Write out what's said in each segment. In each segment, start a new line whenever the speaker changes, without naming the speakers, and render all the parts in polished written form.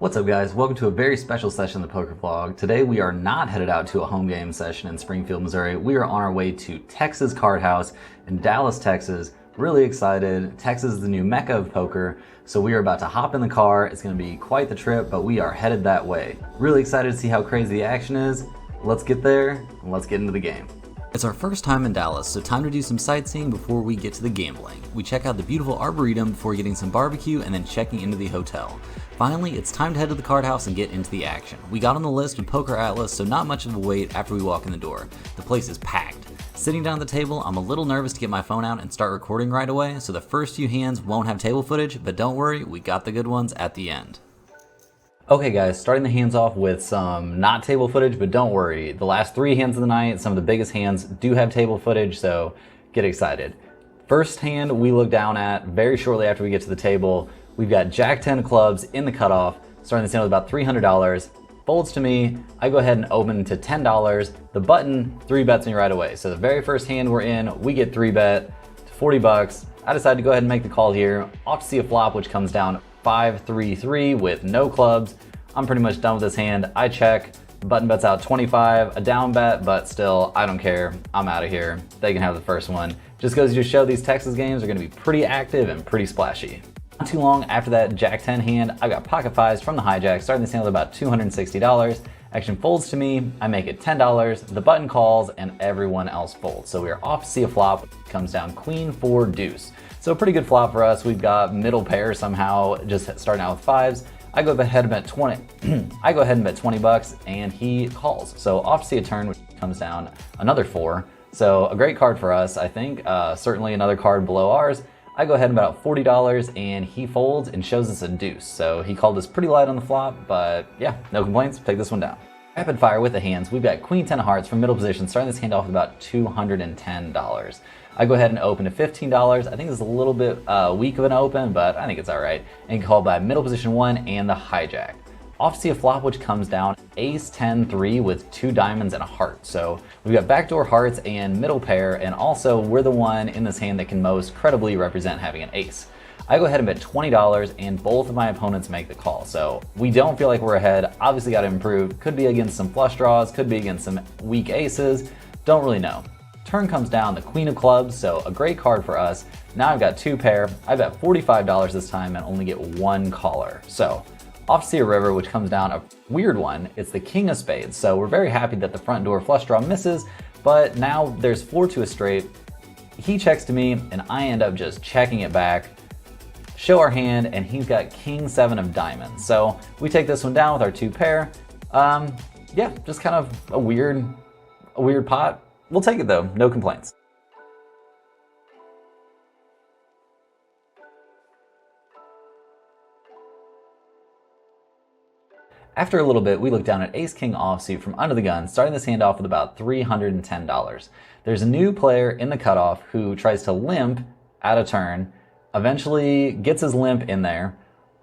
What's up, guys? Welcome to a very special session of the Poker Vlog. Today we are not headed out to a home game session in Springfield, Missouri. We are on our way to Texas Card House in Dallas, Texas. Really excited. Texas is the new mecca of poker, so we are about to hop in the car. It's going to be quite the trip, but we are headed that way. Really excited to see how crazy the action is. Let's get there and let's get into the game. It's our first time in Dallas, so time to do some sightseeing before we get to the gambling. We check out the beautiful Arboretum before getting some barbecue and then checking into the hotel. Finally, it's time to head to the card house and get into the action. We got on the list with Poker Atlas, so not much of a wait after we walk in the door. The place is packed. Sitting down at the table, I'm a little nervous to get my phone out and start recording right away, so the first few hands won't have table footage, but don't worry, we got the good ones at the end. Okay guys, starting the hands off with some not table footage, but don't worry. The last three hands of the night, some of the biggest hands do have table footage, so get excited. First hand we look down at very shortly after we get to the table. We've got Jack 10 clubs in the cutoff, starting this hand with about $300. Folds to me, I go ahead and open to $10. The button 3-bets me right away. So the very first hand we're in, we get 3-bet to 40 bucks. I decided to go ahead and make the call here. Off to see a flop, which comes down 5-3-3 with no clubs. I'm pretty much done with this hand. I check, button bets out 25, a down bet, but still, I don't care. I'm out of here. They can have the first one. Just goes to show these Texas games are gonna be pretty active and pretty splashy. Not too long after that Jack 10 hand, I got pocket fives from the hijack, starting this hand with about $260. Action folds to me, I make it $10, the button calls, and everyone else folds. So we are off to see a flop. Comes down queen, 4, deuce. So a pretty good flop for us. We've got middle pair somehow, just starting out with fives. I go ahead and bet 20. I go ahead and bet 20 bucks, and he calls. So off to see a turn, which comes down another 4. So a great card for us, I think. Certainly another card below ours. I go ahead and bet out $40, and he folds and shows us a deuce. So he called us pretty light on the flop, but yeah, no complaints. Take this one down. Rapid fire with the hands. We've got queen 10 of hearts from middle position, starting this hand off with about $210. I go ahead and open to $15. I think it's a little bit weak of an open, but I think it's all right. And called by middle position 1 and the hijack. Off to see a flop, which comes down ace 10-3 with 2 diamonds and a heart. So we've got backdoor hearts and middle pair, and also we're the one in this hand that can most credibly represent having an ace. I go ahead and bet $20, and both of my opponents make the call. So we don't feel like we're ahead. Obviously got to improve. Could be against some flush draws, could be against some weak aces. Don't really know. Turn comes down the queen of clubs, so a great card for us. Now I've got 2 pair. I bet $45 this time and only get 1 caller. So off to see a river, which comes down a weird one. It's the king of spades. So we're very happy that the front door flush draw misses, but now there's 4 to a straight. He checks to me, and I end up just checking it back. Show our hand, and he's got king 7 of diamonds. So we take this one down with our 2 pair. Yeah, just kind of a weird pot. We'll take it though, no complaints. After a little bit, we look down at ace-king offsuit from under the gun, starting this hand off with about $310. There's a new player in the cutoff who tries to limp at a turn, eventually gets his limp in there.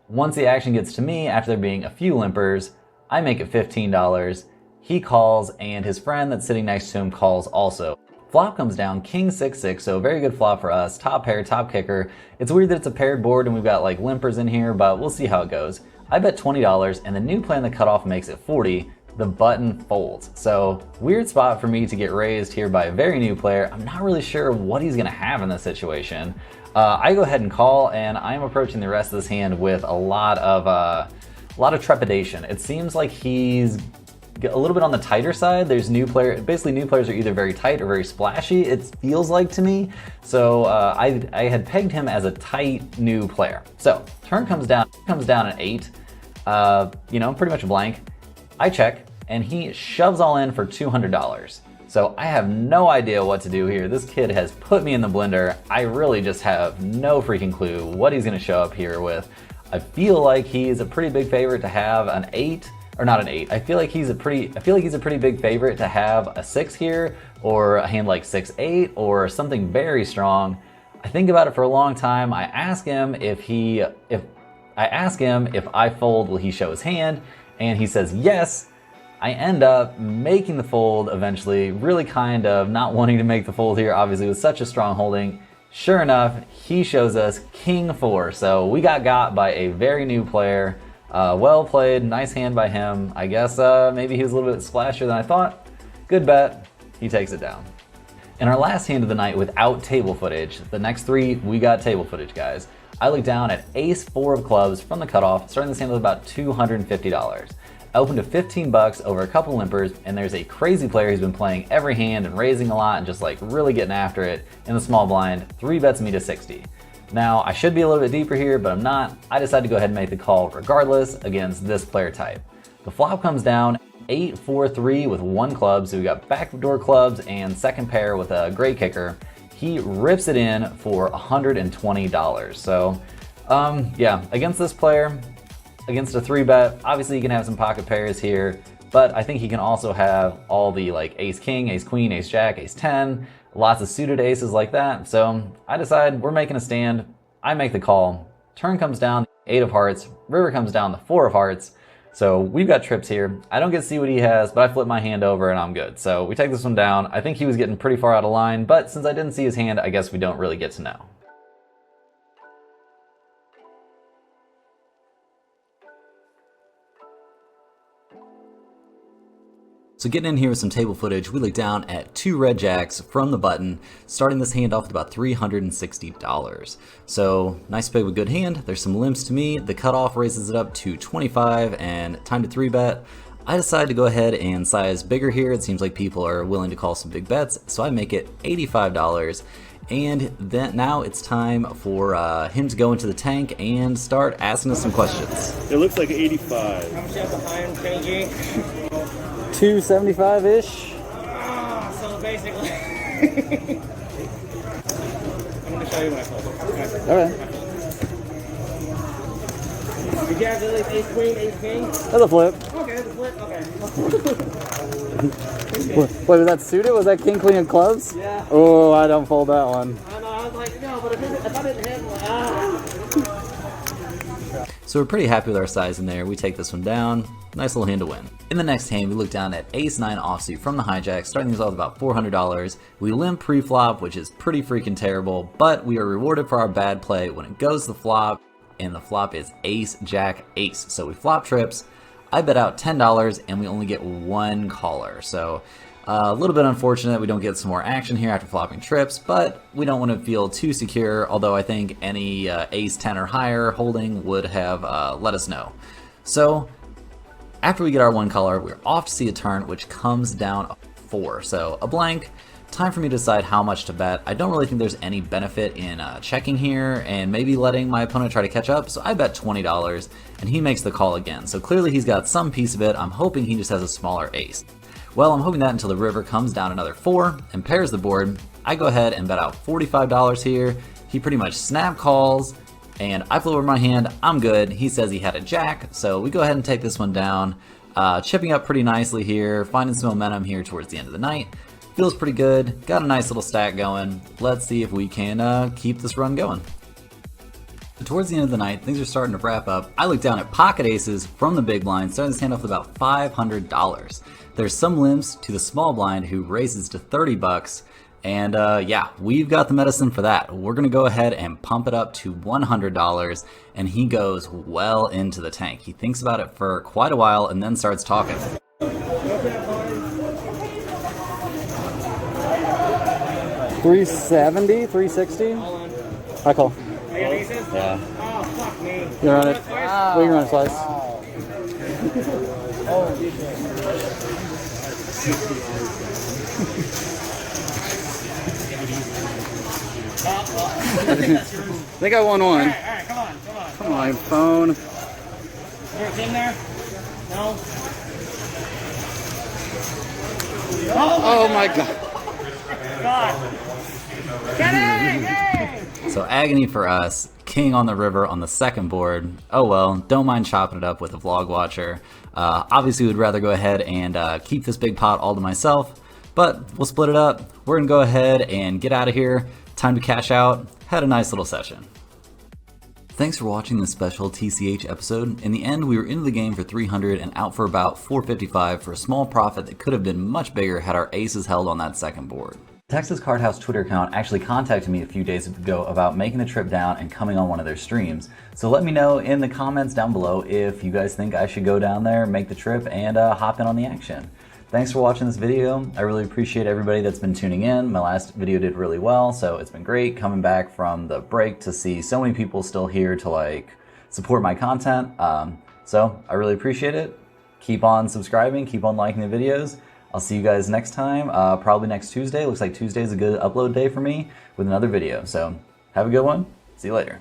Once the action gets to me, after there being a few limpers, I make it $15. He calls, and his friend that's sitting next to him calls also. Flop comes down king 6-6, so very good flop for us. Top pair, top kicker. It's weird that it's a paired board and we've got like limpers in here, but we'll see how it goes. I bet $20, and the new play in the cutoff makes it 40. The button folds. So weird spot for me to get raised here by a very new player. I'm not really sure what he's gonna have in this situation. I go ahead and call, and I'm approaching the rest of this hand with a lot of trepidation. It seems like he's a little bit on the tighter side. There's new players are either very tight or very splashy, it feels like to me. So I had pegged him as a tight new player. So turn comes down an 8, pretty much blank. I check, and he shoves all in for $200. So I have no idea what to do here. This kid has put me in the blender. I really just have no freaking clue what he's gonna show up here with. I feel like he's a pretty big favorite to have an 8. Or not an 8. I feel like he's a pretty big favorite to have a 6 here, or a hand like 6-8, or something very strong. I think about it for a long time. I ask him if I fold, will he show his hand? And he says yes. I end up making the fold eventually, really kind of not wanting to make the fold here, obviously with such a strong holding. Sure enough, he shows us king 4. So we got by a very new player. Well played, nice hand by him. I guess maybe he was a little bit splashier than I thought. Good bet, he takes it down. In our last hand of the night without table footage, the next three, we got table footage, guys. I looked down at ace-4 of clubs from the cutoff, starting this hand with about $250. I opened to 15 bucks over a couple limpers, and there's a crazy player who's been playing every hand and raising a lot and just like really getting after it in the small blind, 3 bets me to 60. Now, I should be a little bit deeper here, but I'm not. I decided to go ahead and make the call regardless against this player type. The flop comes down 8-4-3 with 1 club, so we got backdoor clubs and second pair with a great kicker. He rips it in for $120. So, yeah, against this player, against a 3-bet, obviously you can have some pocket pairs here, but I think he can also have all the like ace-king, ace-queen, ace-jack, ace-10, lots of suited aces like that. So I decide we're making a stand. I make the call. Turn comes down, 8 of hearts. River comes down, the 4 of hearts. So we've got trips here. I don't get to see what he has, but I flip my hand over and I'm good. So we take this one down. I think he was getting pretty far out of line, but since I didn't see his hand, I guess we don't really get to know. So getting in here with some table footage, we look down at 2 red jacks from the button, starting this hand off with about $360. So nice big with good hand. There's some limps to me. The cutoff raises it up to 25 and time to 3-bet. I decide to go ahead and size bigger here. It seems like people are willing to call some big bets, so I make it $85. And then now it's time for him to go into the tank and start asking us some questions.
It looks like 85.
How much you have behind KG?
275-ish.
So basically. I'm going to show you what I fold.
Okay.
Did you have really ace queen, ace king?
That's a flip.
Okay, that's a flip. Okay.
Wait, was that suited? Was that king, queen, and clubs?
Yeah.
Oh, I don't fold that one.
I know, I was like, no, but if I didn't have one, ah.
So we're pretty happy with our size in there. We take this one down. Nice little hand to win. In the next hand, we look down at ace-9 offsuit from the hijack, starting these off with about $400. We limp pre-flop, which is pretty freaking terrible, but we are rewarded for our bad play when it goes to the flop, and the flop is ace-jack-ace. So we flop trips. I bet out $10, and we only get 1 caller. So a little bit unfortunate we don't get some more action here after flopping trips, but we don't want to feel too secure, although I think any ace-10 or higher holding would have let us know. So after we get our 1 caller, we're off to see a turn, which comes down a 4. So a blank. Time for me to decide how much to bet. I don't really think there's any benefit in checking here and maybe letting my opponent try to catch up, so I bet $20, and he makes the call again. So clearly he's got some piece of it. I'm hoping he just has a smaller ace. Well, I'm hoping that until the river comes down another 4 and pairs the board. I go ahead and bet out $45 here. He pretty much snap calls, and I flip over my hand. I'm good. He says he had a jack, so we go ahead and take this one down. Chipping up pretty nicely here, finding some momentum here towards the end of the night. Feels pretty good. Got a nice little stack going. Let's see if we can keep this run going. Towards the end of the night, things are starting to wrap up. I look down at pocket aces from the big blind, starting this hand off with about $500. There's some limps to the small blind who raises to 30 bucks. And yeah, we've got the medicine for that. We're gonna go ahead and pump it up to $100, and he goes well into the tank. He thinks about it for quite a while and then starts talking. 370, 360. I call. Yeah.
Oh, fuck me.
You run it. We can run a slice. I think I won one.
Alright, come on.
Come on, phone.
Is there a king there? No?
Oh my god.
God. Get it! Yay!
So agony for us. King on the river on the second board. Oh well, don't mind chopping it up with a vlog watcher. Obviously would rather go ahead and keep this big pot all to myself, but we'll split it up. We're gonna go ahead and get out of here. Time to cash out. Had a nice little session. Thanks for watching this special TCH episode. In the end, we were into the game for 300 and out for about 455 for a small profit that could have been much bigger had our aces held on that second board. Texas Card House Twitter account actually contacted me a few days ago about making the trip down and coming on one of their streams. So let me know in the comments down below if you guys think I should go down there, make the trip, and hop in on the action. Thanks for watching this video. I really appreciate everybody that's been tuning in. My last video did really well, so it's been great coming back from the break to see so many people still here to like support my content. So I really appreciate it. Keep on subscribing, keep on liking the videos. I'll see you guys next time, probably next Tuesday. Looks like Tuesday is a good upload day for me with another video. So have a good one. See you later.